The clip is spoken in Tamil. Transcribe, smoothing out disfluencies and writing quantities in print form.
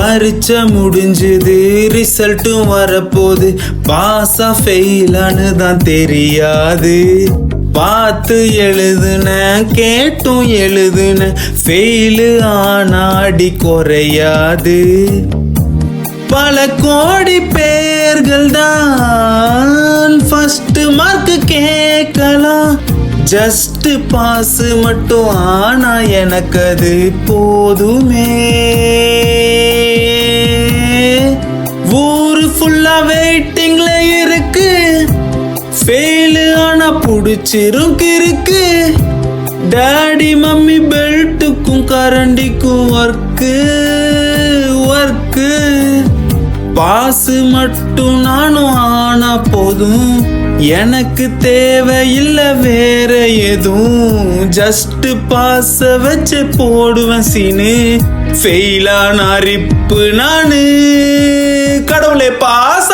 பரீட்சை முடிஞ்சது, ரிசல்ட்டும் வரப்போது. பாஸா ஃபெயிலான்னு தான் தெரியாது. பார்த்து எழுதுன, கேட்டும் எழுதுன, ஃபெயிலு ஆனாடி குறையாது. பல கோடி பேர்கள் தான் ஃபர்ஸ்ட் மார்க் கேட்கலாம். ஜஸ்ட் பாஸ் மட்டும் ஆனா எனக்கு அது போதுமே. ஊரு ஃபுல்லா வெயிட்டிங்ல இருக்கு, ஃபெயிலு ஆனா புடிச்சிரும் கிறுக்கு. டாடி மம்மி பெல்ட்டுக்கும் கரண்டிக்கும் ஒர்க்கு. பாசு மட்டும் நானும் ஆனா போதும், எனக்கு தேவையில்லை வேற எதுவும். ஜஸ்ட் பாஸ வச்சு போடுவேன் சீனு, ஃபெயிலா நான் ரிப்பு நானு. கடவுளே பாஸ